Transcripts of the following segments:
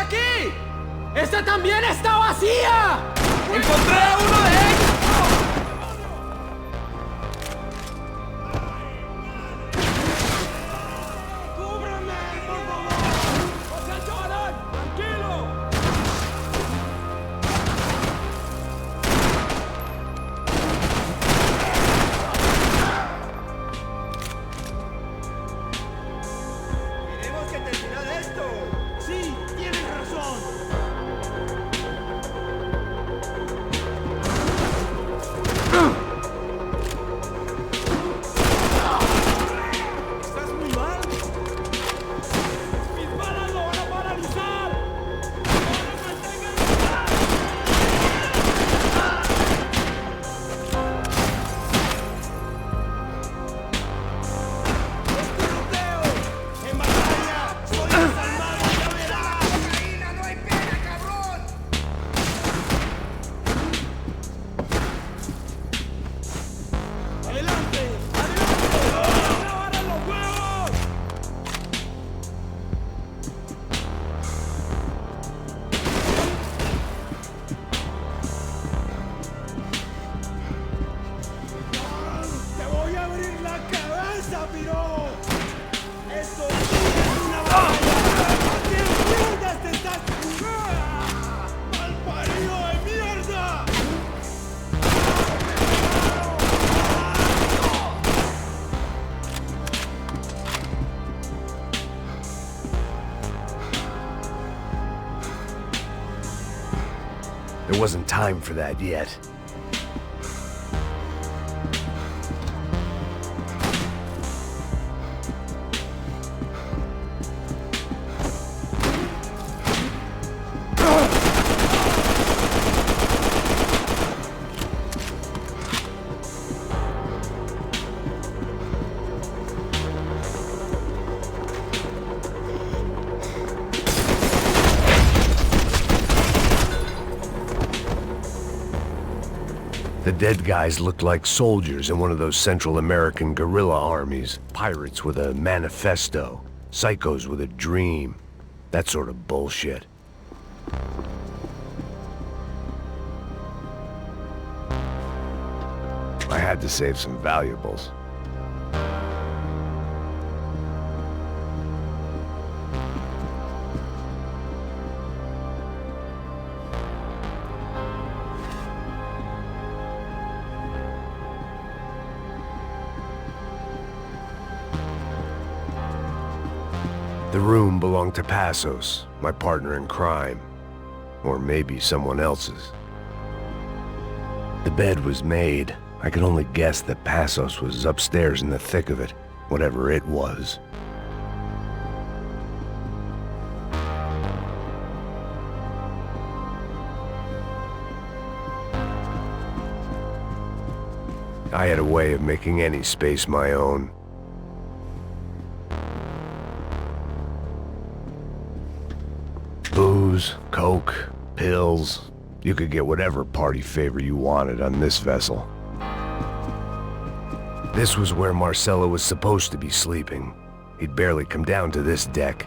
aquí! ¡Esta también está vacía! ¡Encontré a uno de ellos! There wasn't time for that yet. The dead guys looked like soldiers in one of those Central American guerrilla armies. Pirates with a manifesto. Psychos with a dream. That sort of bullshit. I had to save some valuables. The room belonged to Passos, my partner in crime. Or maybe someone else's. The bed was made. I could only guess that Passos was upstairs in the thick of it, whatever it was. I had a way of making any space my own. Booze, coke, pills. You could get whatever party favor you wanted on this vessel. This was where Marcelo was supposed to be sleeping. He'd barely come down to this deck.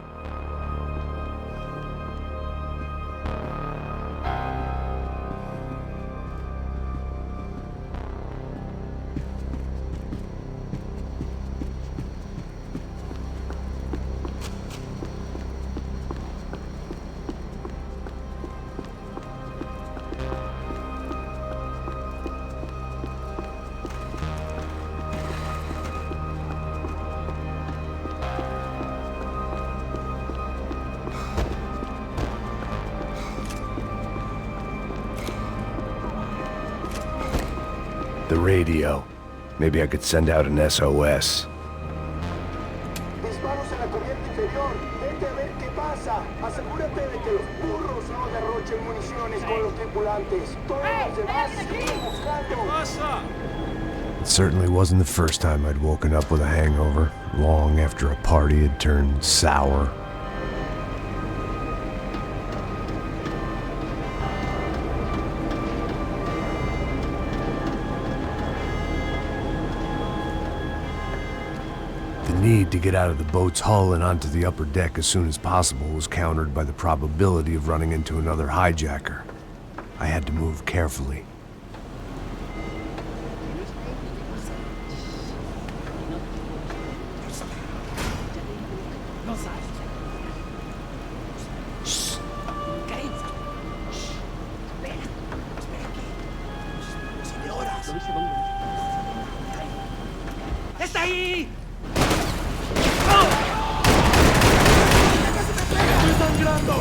The radio. Maybe I could send out an SOS. Disparos en la corriente inferior. Vete a ver qué pasa. Asegúrate de que los burros no derrochen municiones con los tripulantes. Todos los demás siguen buscando. It certainly wasn't the first time I'd woken up with a hangover, long after a party had turned sour. The need to get out of the boat's hull and onto the upper deck as soon as possible was countered by the probability of running into another hijacker. I had to move carefully. ¡Está ahí! ¡Estoy sangrando!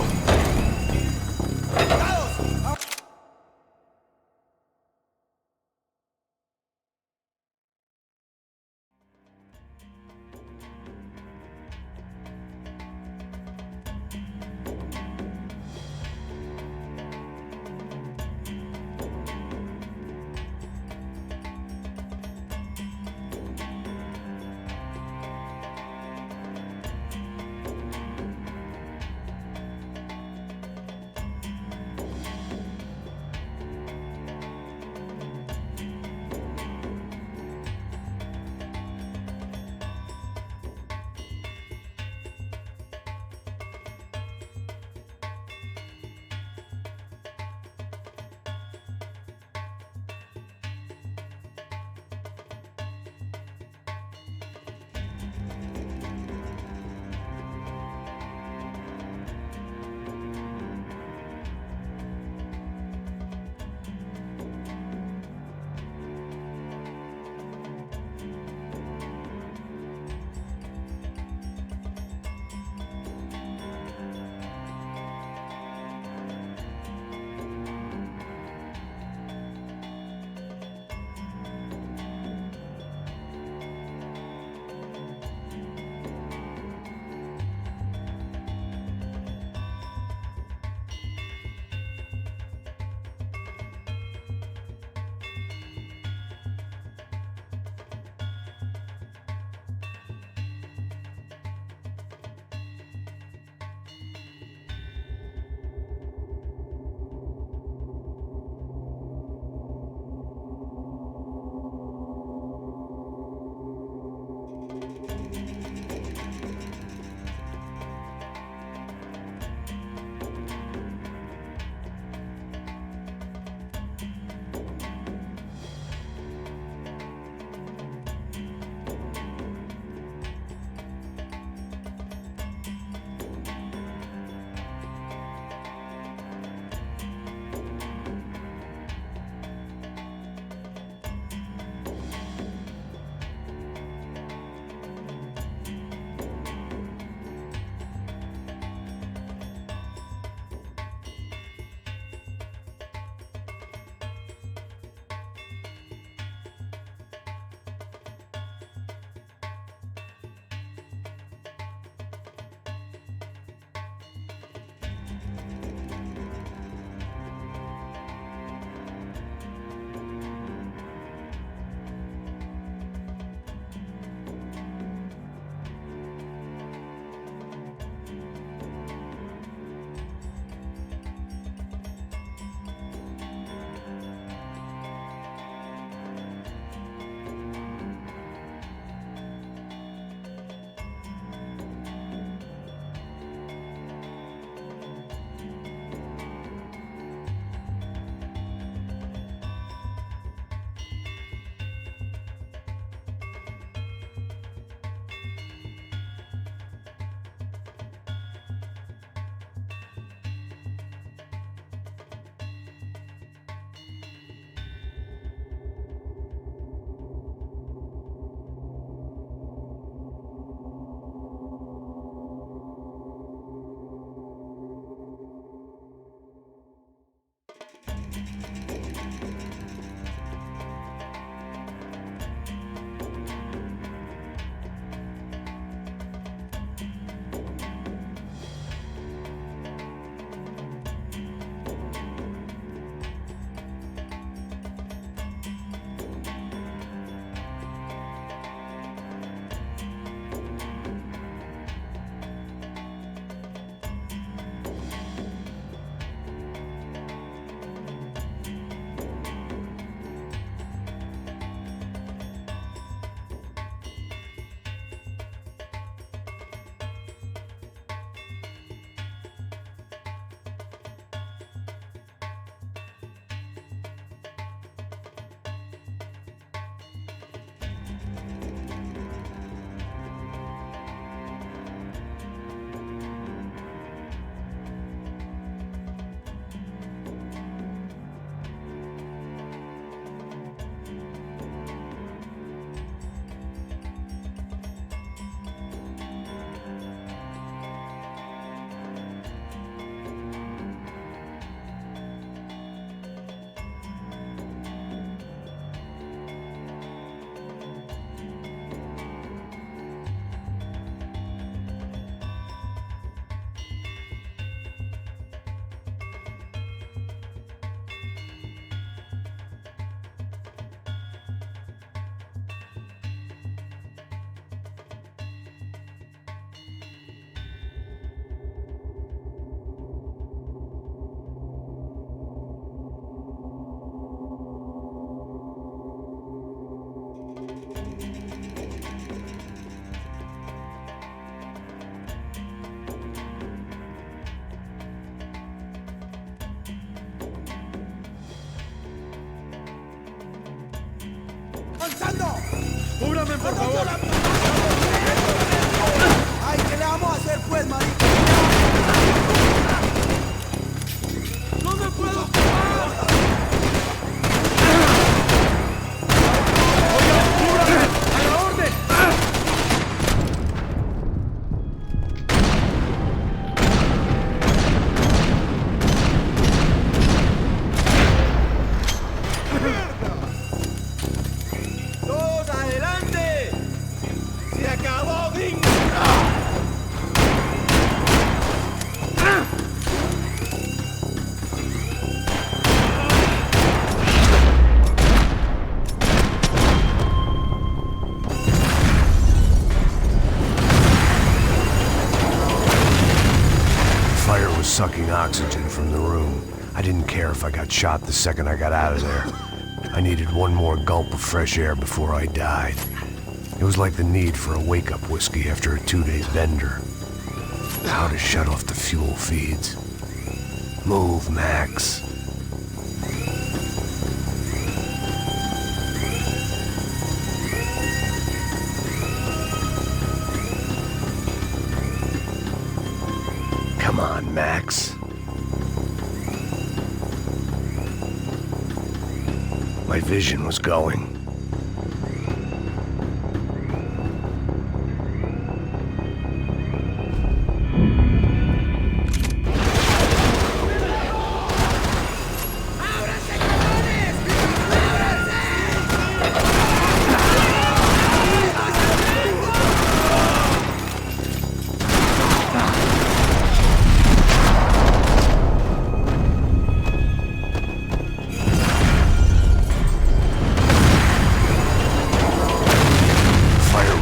¡Avanzando! ¡Cúbrame, por favor! ¡Ay, qué le vamos a hacer, pues, marica! ¡No me puedo escapar! ¡Cúbrame! ¡A la orden! ¡Todos adelante! ¡Se acabó, gringo! Fire was sucking oxygen from the room. I didn't care if I got shot the second I got out of there. I needed one more gulp of fresh air before I died. It was like the need for a wake-up whiskey after a 2-day bender. How to shut off the fuel feeds. Move, Max. Come on, Max. My vision was going.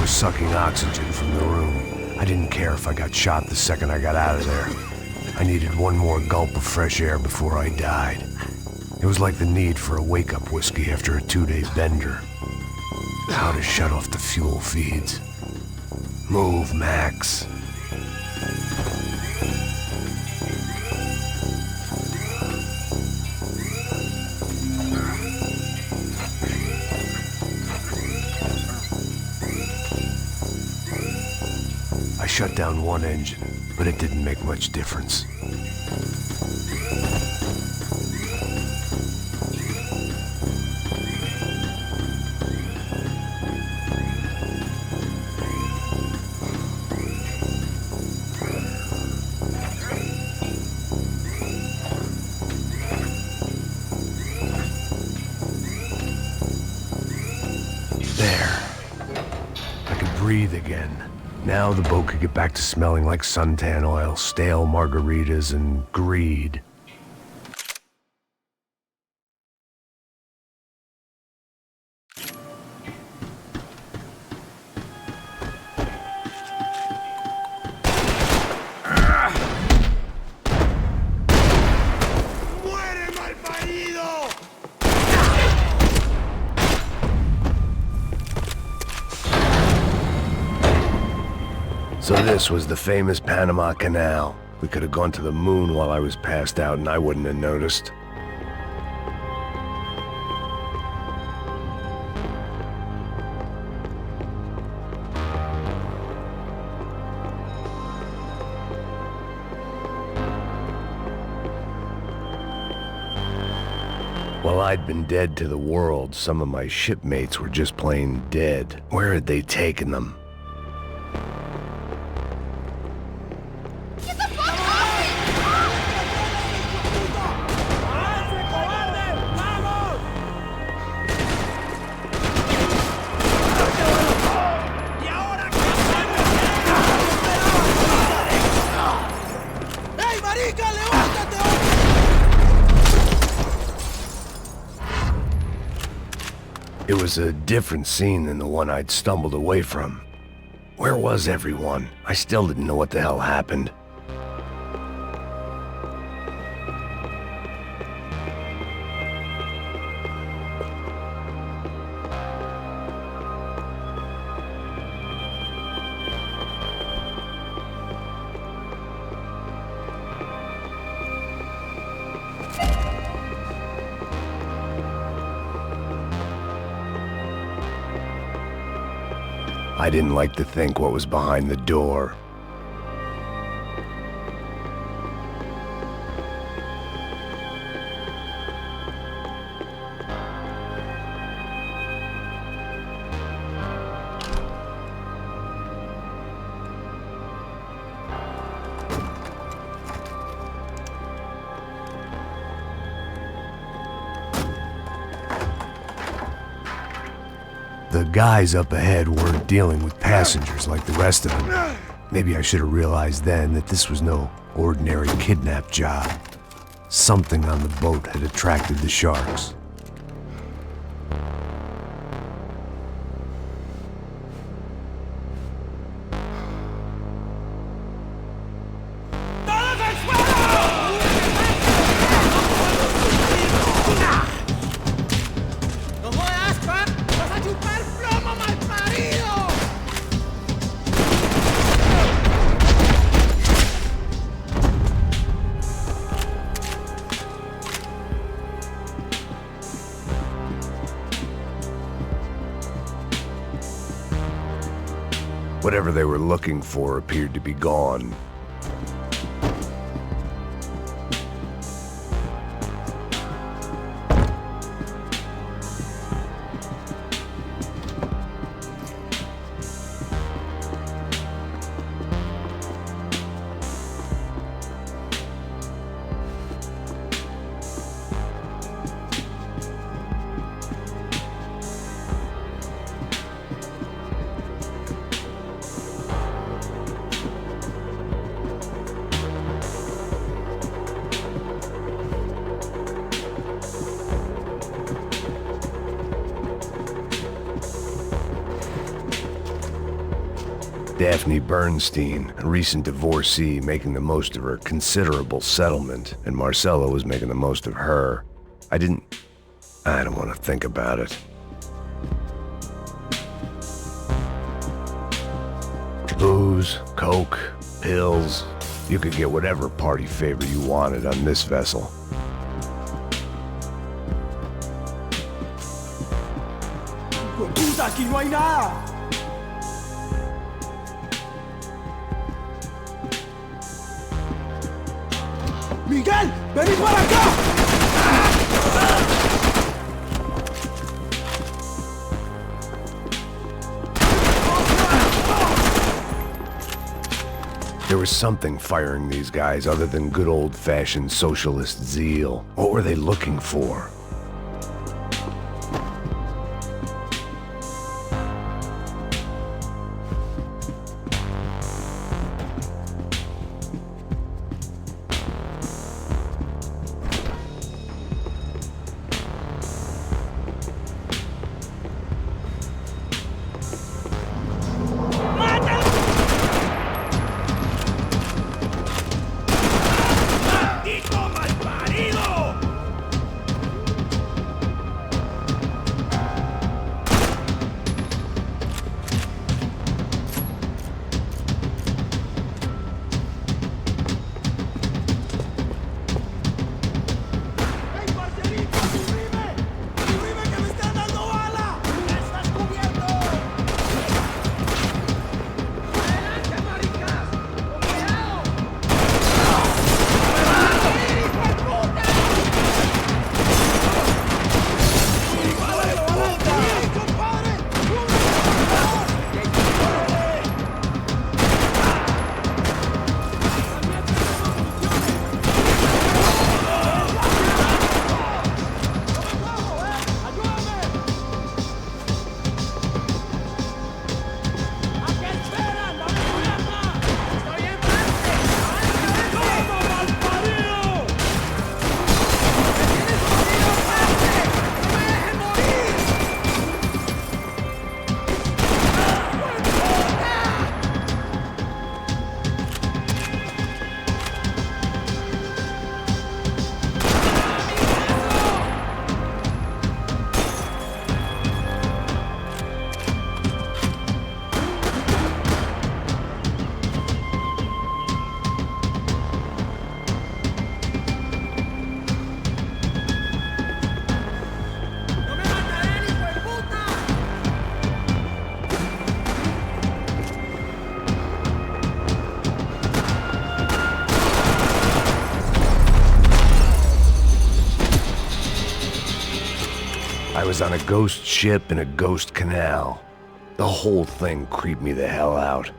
Sucking oxygen from the room. I didn't care if I got shot the second I got out of there. I needed one more gulp of fresh air before I died. It was like the need for a wake-up whiskey after a 2-day bender. How to shut off the fuel feeds. Move, Max. I shut down one engine, but it didn't make much difference. There. I could breathe again. Now the boat could get back to smelling like suntan oil, stale margaritas, and greed. ¡Muere, malparido! So this was the famous Panama Canal. We could have gone to the moon while I was passed out and I wouldn't have noticed. While I'd been dead to the world, some of my shipmates were just plain dead. Where had they taken them? It was a different scene than the one I'd stumbled away from. Where was everyone? I still didn't know what the hell happened. I didn't like to think what was behind the door. The guys up ahead weren't dealing with passengers like the rest of them. Maybe I should have realized then that this was no ordinary kidnap job. Something on the boat had attracted the sharks. Whatever they were looking for appeared to be gone. Daphne Bernstein, a recent divorcee, making the most of her considerable settlement, and Marcella was making the most of her. I don't want to think about it. Booze, coke, pills. You could get whatever party favor you wanted on this vessel. ¡Puta, aquí no hay nada! ¡Miguel! ¡Vení para acá! There was something firing these guys other than good old-fashioned socialist zeal. What were they looking for? was on a ghost ship in a ghost canal. The whole thing creeped me the hell out.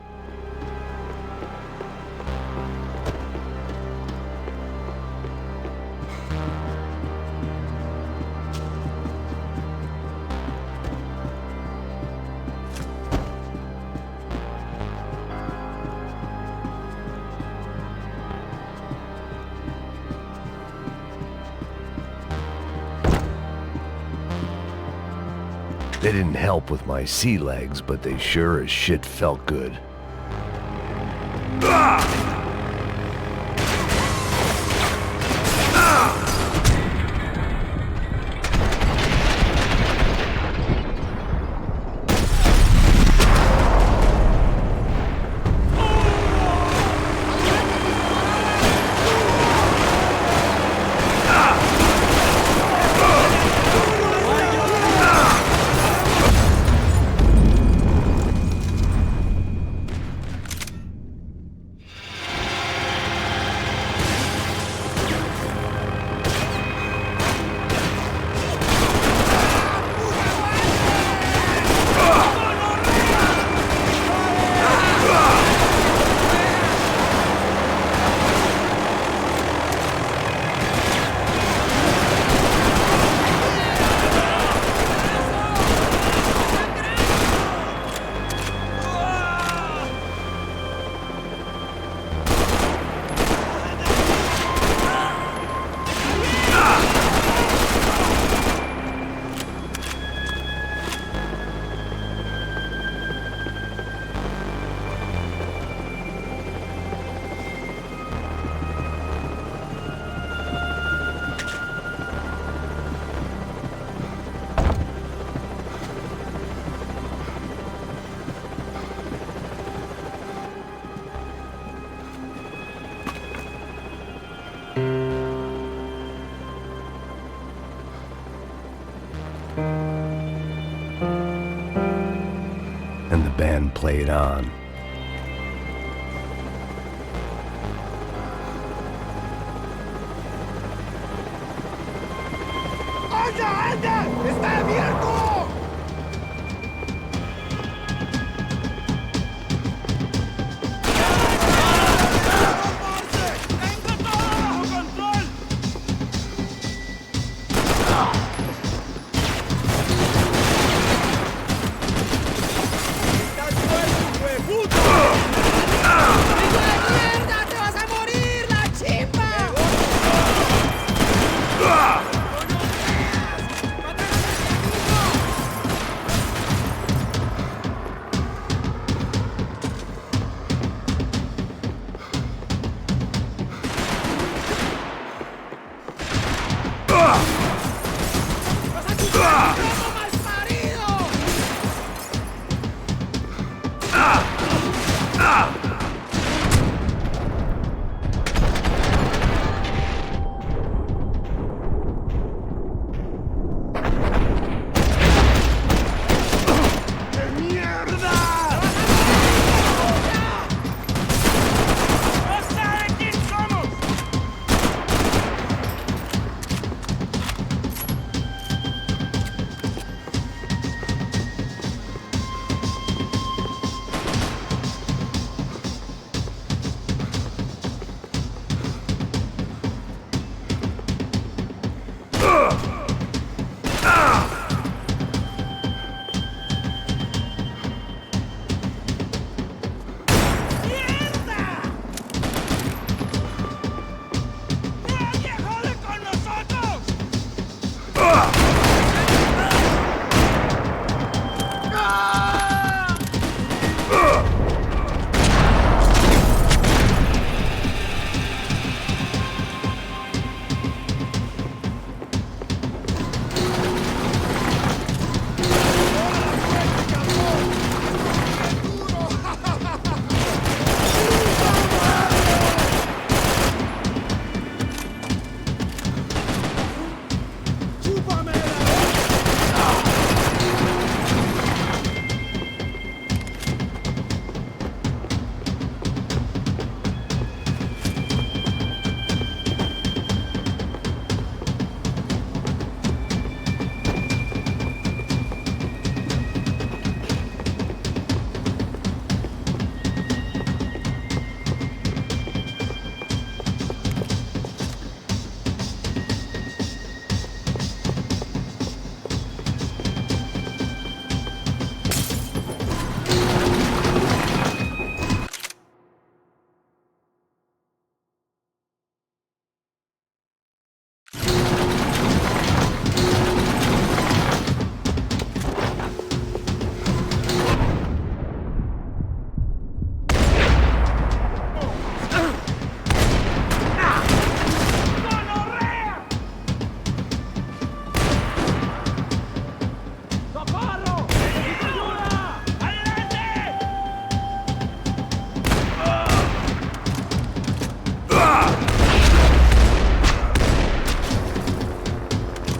They didn't help with my sea legs, but they sure as shit felt good. And the band played on. ¡Anda, anda! ¡Está abierto!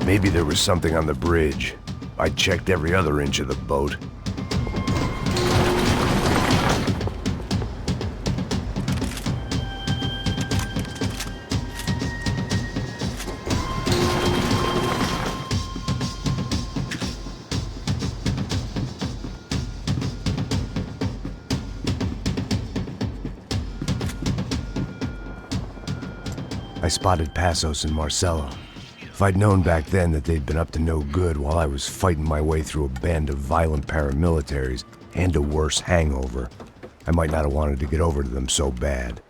Maybe there was something on the bridge. I checked every other inch of the boat. I spotted Passos and Marcelo. If I'd known back then that they'd been up to no good while I was fighting my way through a band of violent paramilitaries and a worse hangover, I might not have wanted to get over to them so bad.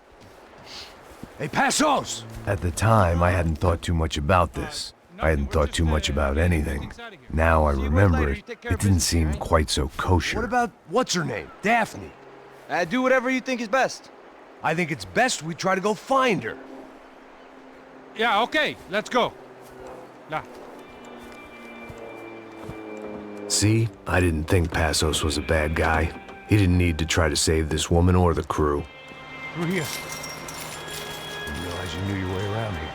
Hey, Passos! At the time, I hadn't thought too much about this. I hadn't thought too much about anything. Now I remember it, it didn't seem quite so kosher. What about, what's her name? Daphne. Do whatever you think is best. I think it's best we try to go find her. Yeah, okay, let's go. Nah. See? I didn't think Passos was a bad guy. He didn't need to try to save this woman or the crew. Through here. Didn't realize you knew your way around here.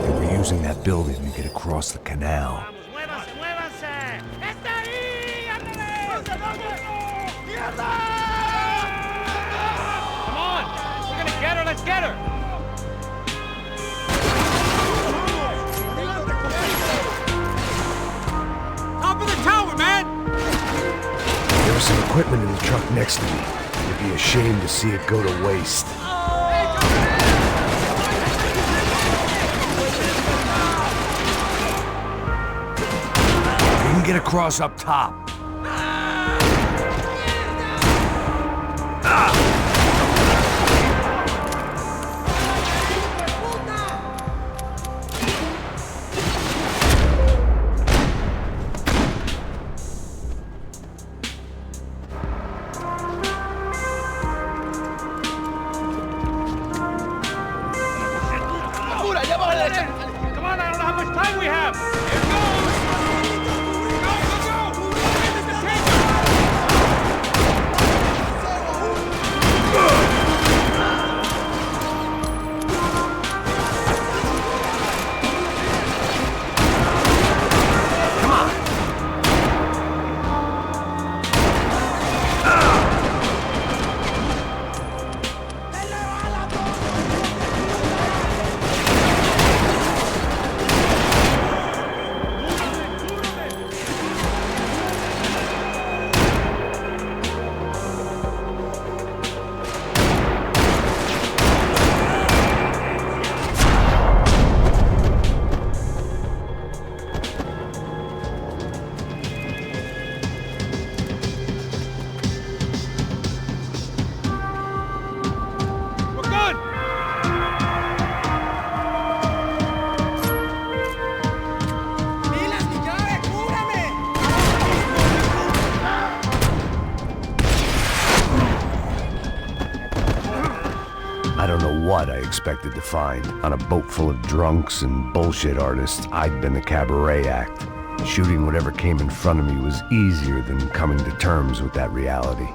They were using that building to get across the canal. Come on! We're gonna get her, let's get her! Top of the tower, man! There was some equipment in the truck next to me. It'd be a shame to see it go to waste. We can get across up top. Come on, I don't know how much time we have! Here goes! Go, go, go! Get the tanker! I don't know what I expected to find. On a boat full of drunks and bullshit artists, I'd been the cabaret act. Shooting whatever came in front of me was easier than coming to terms with that reality.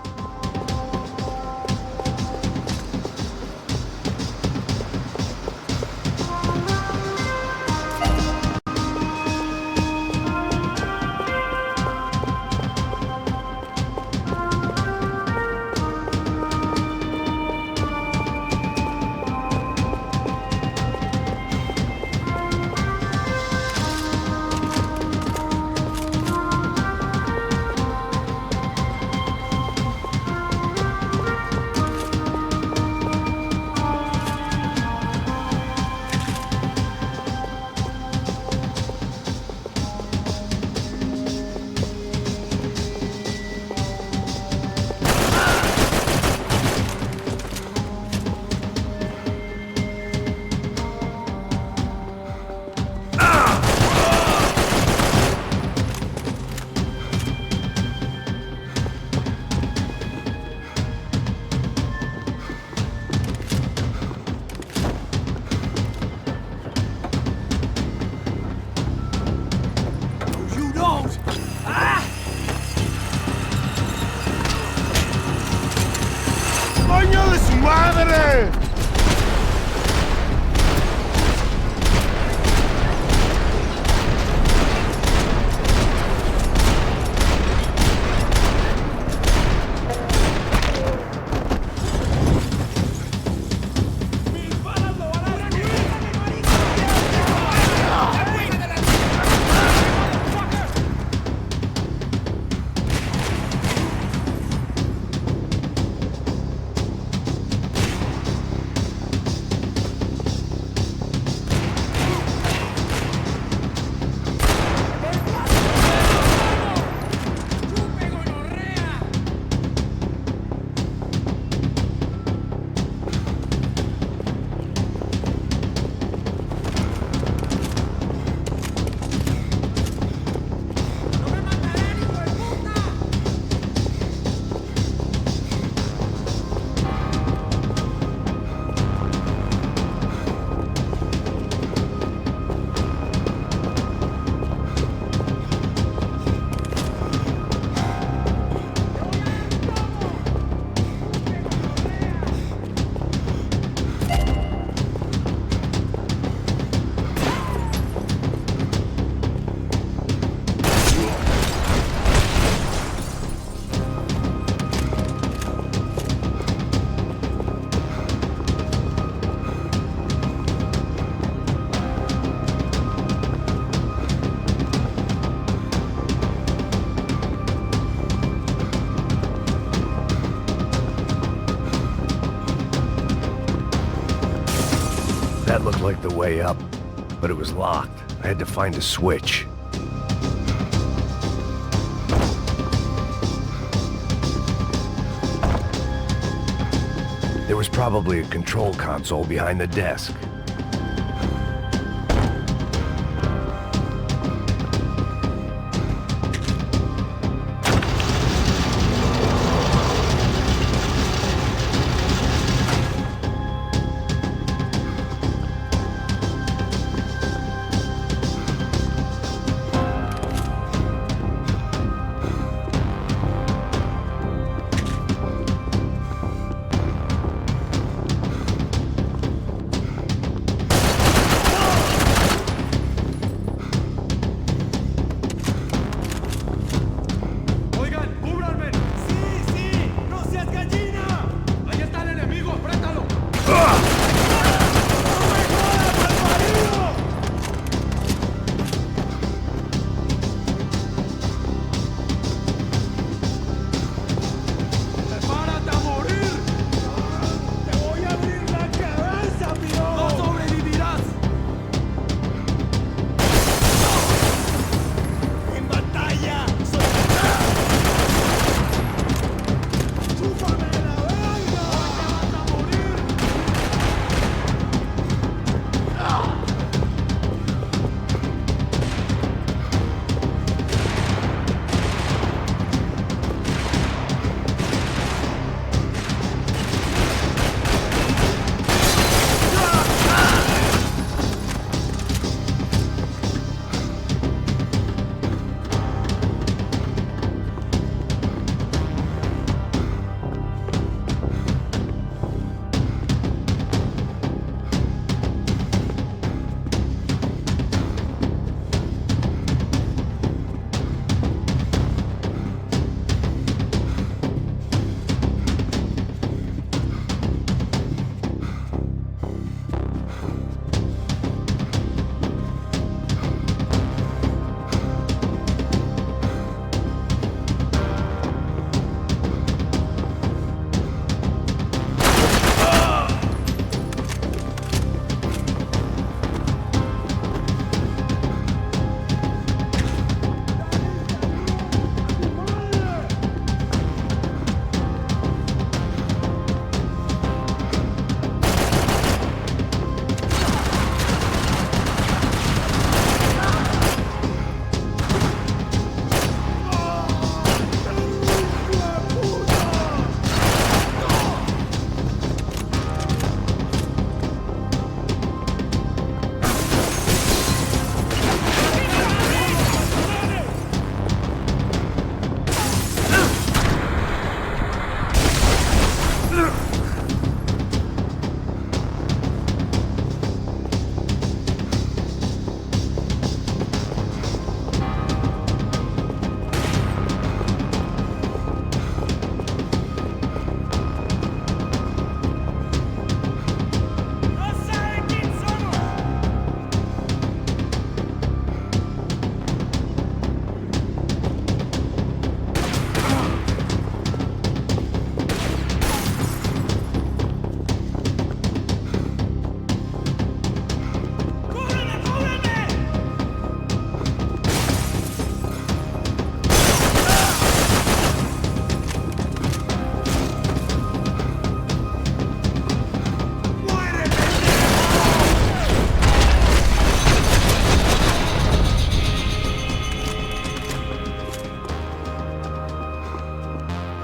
That looked like the way up, but it was locked. I had to find a switch. There was probably a control console behind the desk.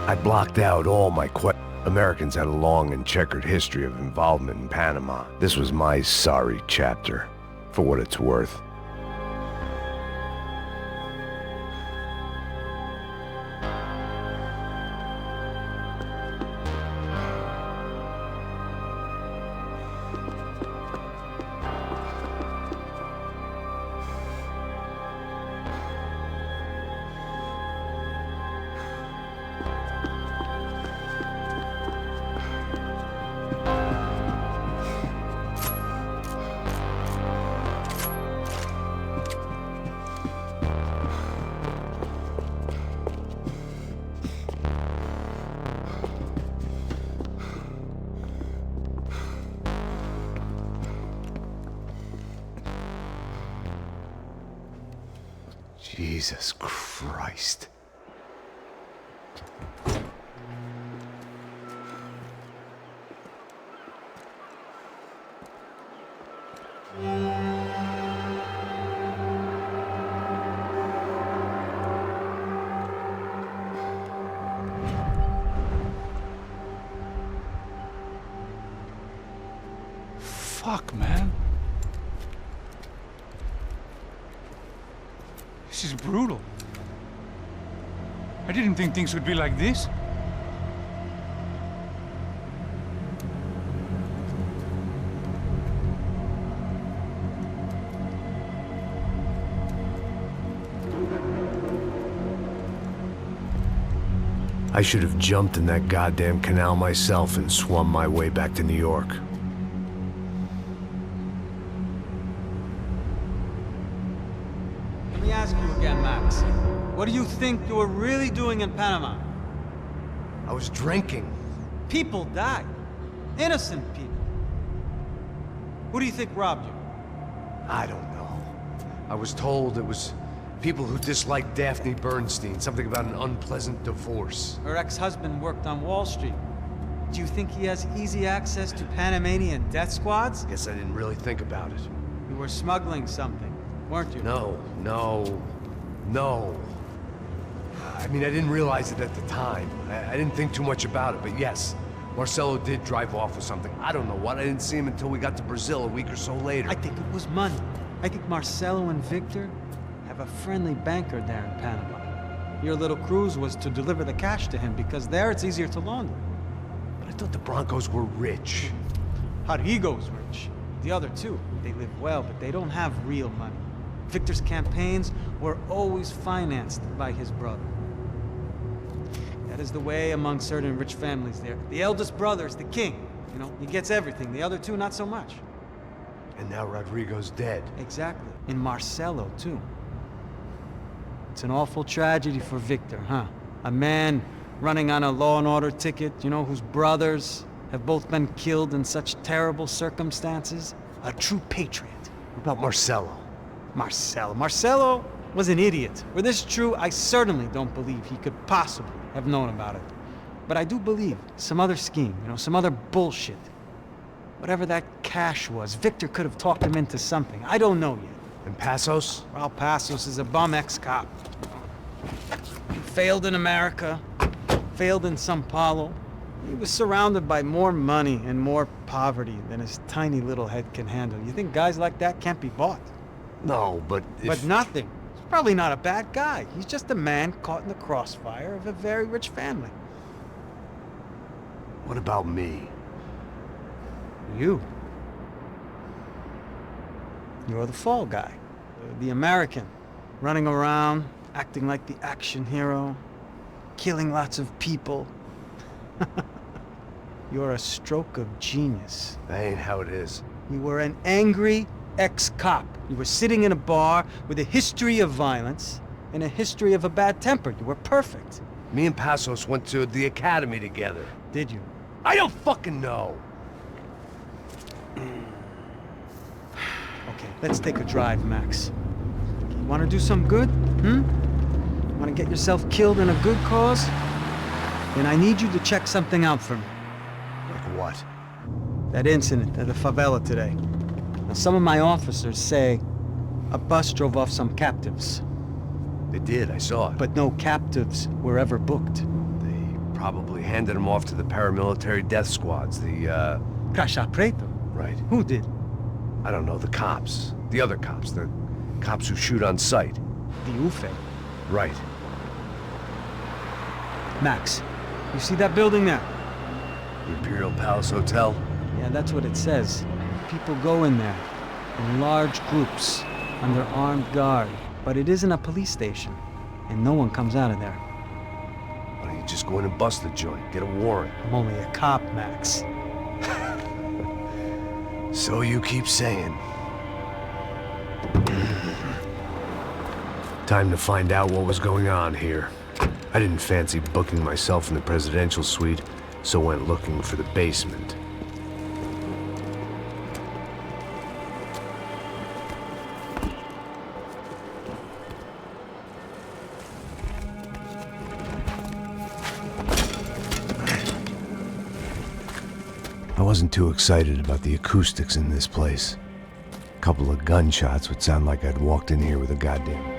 I blocked out all my Americans had a long and checkered history of involvement in Panama. This was my sorry chapter, for what it's worth. Jesus Christ. Fuck, man. This is brutal. I didn't think things would be like this. I should have jumped in that goddamn canal myself and swum my way back to New York. Let me ask you again, Max. What do you think you were really doing in Panama? I was drinking. People died. Innocent people. Who do you think robbed you? I don't know. I was told it was people who disliked Daphne Bernstein, something about an unpleasant divorce. Her ex-husband worked on Wall Street. Do you think he has easy access to Panamanian death squads? Guess I didn't really think about it. You were smuggling something, weren't you? No. I mean, I didn't realize it at the time. I didn't think too much about it, but yes, Marcelo did drive off with something. I don't know what. I didn't see him until we got to Brazil a week or so later. I think it was money. I think Marcelo and Victor have a friendly banker there in Panama. Your little cruise was to deliver the cash to him because there it's easier to launder. But I thought the Broncos were rich. Rodrigo's rich. The other two, they live well, but they don't have real money. Victor's campaigns were always financed by his brother. That is the way among certain rich families there. The eldest brother is the king. You know, he gets everything. The other two, not so much. And now Rodrigo's dead. Exactly. And Marcelo, too. It's an awful tragedy for Victor, huh? A man running on a law and order ticket, you know, whose brothers have both been killed in such terrible circumstances. A true patriot. What about Marcelo? Marcelo was an idiot. Were this true, I certainly don't believe he could possibly have known about it. But I do believe some other scheme, you know, some other bullshit. Whatever that cash was, Victor could have talked him into something. I don't know yet. And Passos? Well, Passos is a bum ex-cop. He failed in America, failed in São Paulo. He was surrounded by more money and more poverty than his tiny little head can handle. You think guys like that can't be bought? No, but if... But nothing. He's probably not a bad guy. He's just a man caught in the crossfire of a very rich family. What about me? You. You're the fall guy. The American. Running around, acting like the action hero. Killing lots of people. You're a stroke of genius. That ain't how it is. You were an angry ex-cop. You were sitting in a bar with a history of violence and a history of a bad temper. You were perfect. Me and Passos went to the academy together. Did you? I don't fucking know! Okay, let's take a drive, Max. You want to do some good? Want to get yourself killed in a good cause? Then I need you to check something out for me. Like what? That incident at the favela today. Now, some of my officers say a bus drove off some captives. They did, I saw it. But no captives were ever booked. They probably handed them off to the paramilitary death squads, the, Caixa Preto? Right. Who did? I don't know, the cops. The other cops. The cops who shoot on sight. The UFE. Right. Max, you see that building there? The Imperial Palace Hotel? Yeah, that's what it says. People go in there, in large groups, under armed guard. But it isn't a police station, and no one comes out of there. Why don't you just go in and bust the joint, get a warrant? I'm only a cop, Max. So you keep saying. Time to find out what was going on here. I didn't fancy booking myself in the presidential suite, so went looking for the basement. I wasn't too excited about the acoustics in this place. A couple of gunshots would sound like I'd walked in here with a goddamn